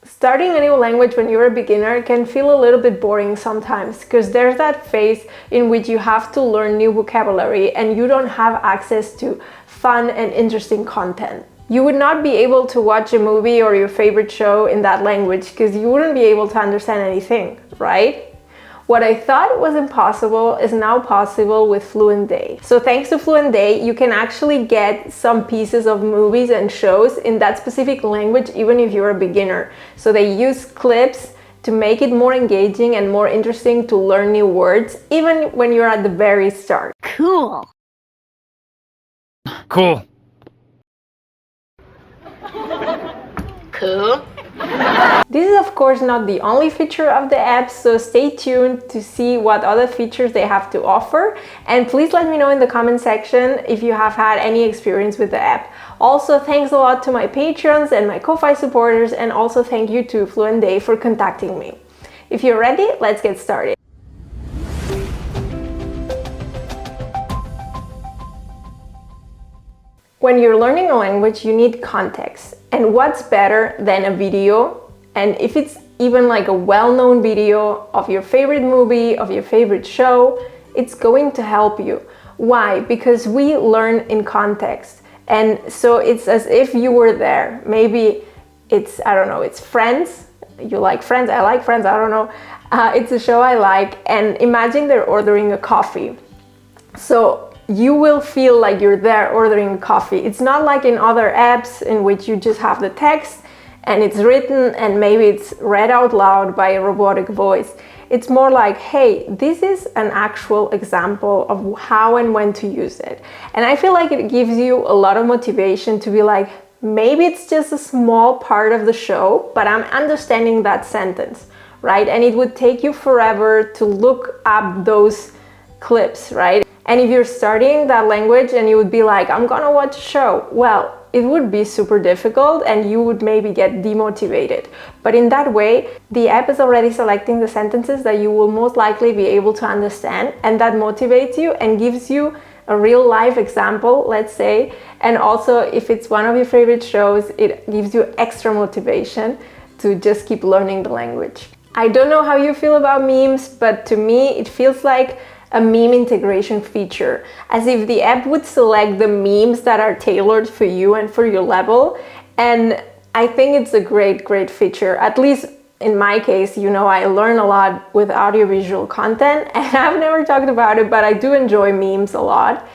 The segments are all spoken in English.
Starting a new language when you're a beginner can feel a little bit boring sometimes, because there's that phase in which you have to learn new vocabulary and you don't have access to fun and interesting content. You would not be able to watch a movie or your favorite show in that language because you wouldn't be able to understand anything, right? What I thought was impossible is now possible with FluenDay. So thanks to FluenDay, you can actually get some pieces of movies and shows in that specific language even if you're a beginner. So they use clips to make it more engaging and more interesting to learn new words, even when you're at the very start. Cool. Cool. Cool. This is of course not the only feature of the app, so stay tuned to see what other features they have to offer, and please let me know in the comment section if you have had any experience with the app. Also, thanks a lot to my patrons and my Ko-Fi supporters, and also thank you to FluenDay for contacting me. If you're ready, let's get started. When you're learning a language, you need context. And what's better than a video? And if it's even like a well-known video of your favorite movie, of your favorite show, it's going to help you. Why? Because we learn in context. And so it's as if you were there. Maybe it's, I don't know, it's Friends. You like Friends, I like Friends, I don't know. It's a show I like. And imagine they're ordering a coffee. So you will feel like you're there ordering coffee. It's not like in other apps in which you just have the text and it's written and maybe it's read out loud by a robotic voice. It's more like, hey, this is an actual example of how and when to use it. And I feel like it gives you a lot of motivation to be like, maybe it's just a small part of the show, but I'm understanding that sentence, right? And it would take you forever to look up those clips, right? And if you're studying that language and you would be like, I'm gonna watch a show, well, it would be super difficult and you would maybe get demotivated. But in that way, the app is already selecting the sentences that you will most likely be able to understand, and that motivates you and gives you a real life example, let's say. And also, if it's one of your favorite shows, it gives you extra motivation to just keep learning the language. I don't know how you feel about memes, but to me, it feels like a meme integration feature, as if the app would select the memes that are tailored for you and for your level. And I think it's a great feature. At least in my case, you know, I learn a lot with audiovisual content, and I've never talked about it, but I do enjoy memes a lot.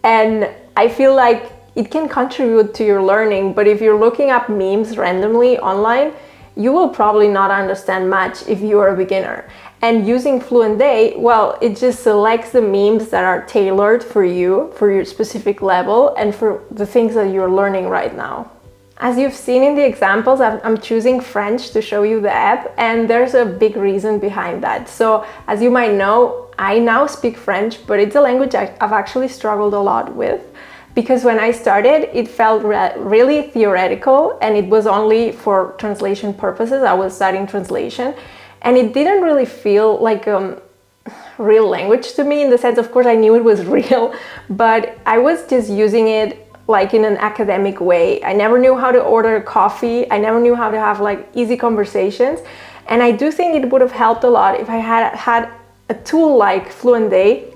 And I feel like it can contribute to your learning, but if you're looking up memes randomly online, you will probably not understand much if you are a beginner. And using FluenDay, well, it just selects the memes that are tailored for you, for your specific level, and for the things that you're learning right now. As you've seen in the examples, I'm choosing French to show you the app, and there's a big reason behind that. So, as you might know, I now speak French, but it's a language I've actually struggled a lot with. Because when I started, it felt really theoretical, and it was only for translation purposes. I was studying translation, and it didn't really feel like real language to me, in the sense, of course, I knew it was real, but I was just using it like in an academic way. I never knew how to order coffee. I never knew how to have like easy conversations. And I do think it would have helped a lot if I had a tool like FluenDay,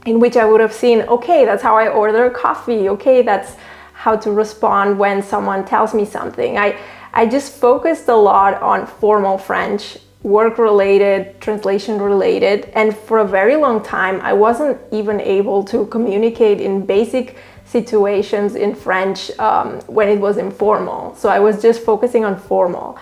in which I would have seen, okay, that's how I order coffee. Okay, that's how to respond when someone tells me something. I just focused a lot on formal French, work-related, translation-related, and for a very long time, I wasn't even able to communicate in basic situations in French when it was informal. So I was just focusing on formal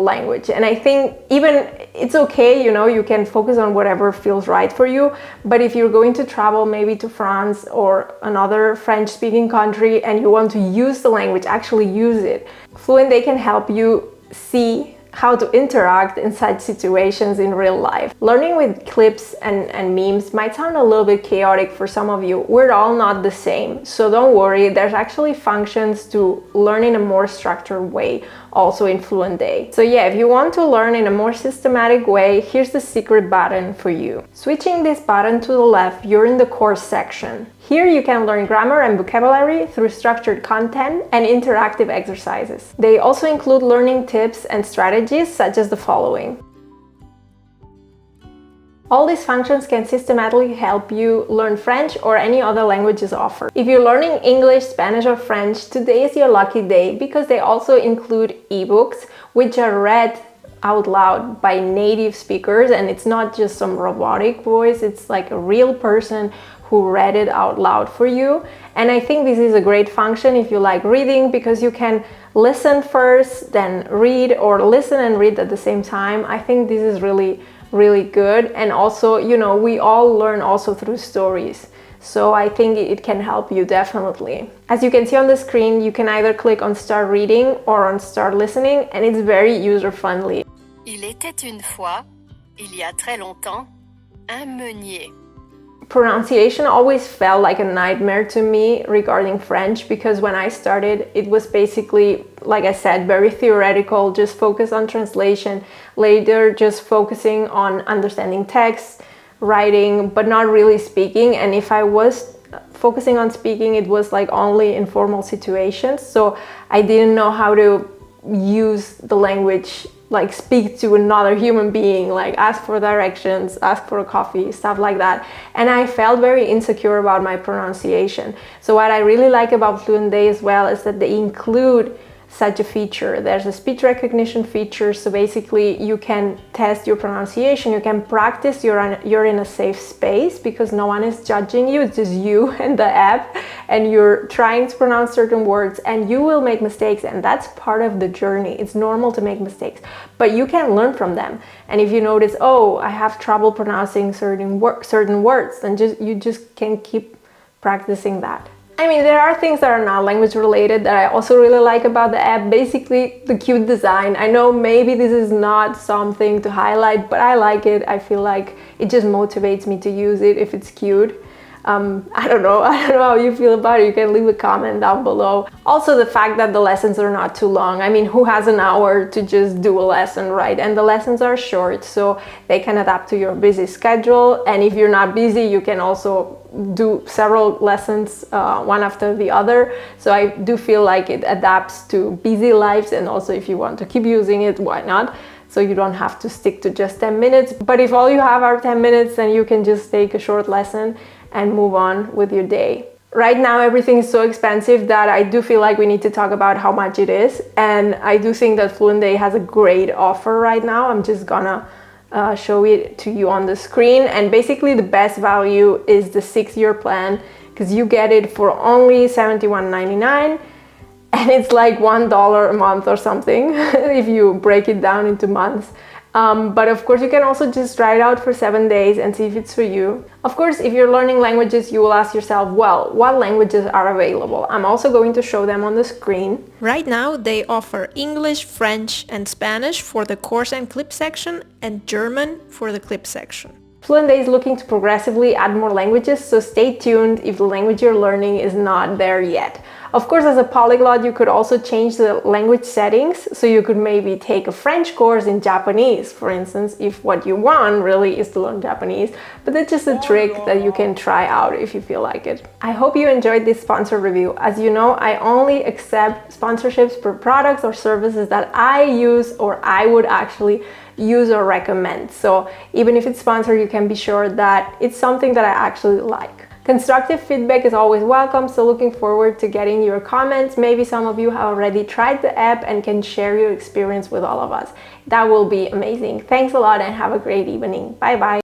language. And I think even it's okay, you know, you can focus on whatever feels right for you. But if you're going to travel maybe to France or another French-speaking country and you want to use the language, actually use it. FluenDay can help you see how to interact in such situations in real life. Learning with clips and memes might sound a little bit chaotic for some of you. We're all not the same, so don't worry. There's actually functions to learn in a more structured way also in FluenDay. So yeah, if you want to learn in a more systematic way, here's the secret button for you. Switching this button to the left, you're in the course section. Here you can learn grammar and vocabulary through structured content and interactive exercises. They also include learning tips and strategies such as the following. All these functions can systematically help you learn French or any other languages offered. If you're learning English, Spanish, or French, today is your lucky day because they also include eBooks, which are read out loud by native speakers, and it's not just some robotic voice, it's like a real person who read it out loud for you. And I think this is a great function if you like reading, because you can listen first, then read, or listen and read at the same time. I think this is really good. And also, you know, we all learn also through stories. So I think it can help you definitely. As you can see on the screen, you can either click on Start Reading or on Start Listening, and it's very user-friendly. Il était une fois, il y a très longtemps, un meunier. Pronunciation always felt like a nightmare to me regarding French, because when I started, it was basically, like I said, very theoretical, just focus on translation, later just focusing on understanding text, writing, but not really speaking. And if I was focusing on speaking, it was like only in formal situations. So I didn't know how to use the language, like speak to another human being, like ask for directions, ask for a coffee, stuff like that. And I felt very insecure about my pronunciation. So what I really like about FluenDay as well is that they include such a feature. There's a speech recognition feature, so basically you can test your pronunciation, you can practice, you're in a safe space because no one is judging you, it's just you and the app, and you're trying to pronounce certain words, and you will make mistakes, and that's part of the journey. It's normal to make mistakes, but you can learn from them. And if you notice, oh, I have trouble pronouncing certain words, then you just can keep practicing that. I mean, there are things that are not language related that I also really like about the app. Basically, the cute design. I know maybe this is not something to highlight, but I like it. I feel like it just motivates me to use it if it's cute. I don't know how you feel about it. You can leave a comment down below. Also, the fact that the lessons are not too long. I mean, who has an hour to just do a lesson, right? And the lessons are short, so they can adapt to your busy schedule. And if you're not busy, you can also do several lessons one after the other. So I do feel like it adapts to busy lives, and also if you want to keep using it, why not? So you don't have to stick to just 10 minutes. But if all you have are 10 minutes, then you can just take a short lesson and move on with your day. Right now, everything is so expensive that I do feel like we need to talk about how much it is. And I do think that FluenDay has a great offer right now. I'm just gonna show it to you on the screen. And basically the best value is the 6-year plan, because you get it for only $71.99. And it's like $1 a month or something if you break it down into months. But of course, you can also just try it out for 7 days and see if it's for you. Of course, if you're learning languages, you will ask yourself, well, what languages are available? I'm also going to show them on the screen. Right now, they offer English, French, and Spanish for the course and clip section, and German for the clip section. FluenDay is looking to progressively add more languages, so stay tuned if the language you're learning is not there yet. Of course, as a polyglot, you could also change the language settings, so you could maybe take a French course in Japanese, for instance, if what you want really is to learn Japanese. But that's just a trick that you can try out if you feel like it. I hope you enjoyed this sponsor review. As you know, I only accept sponsorships for products or services that I use or I would actually use or recommend. So even if it's sponsored, you can be sure that it's something that I actually like. Constructive feedback is always welcome, so looking forward to getting your comments. Maybe some of you have already tried the app and can share your experience with all of us. That will be amazing. Thanks a lot and have a great evening. Bye bye.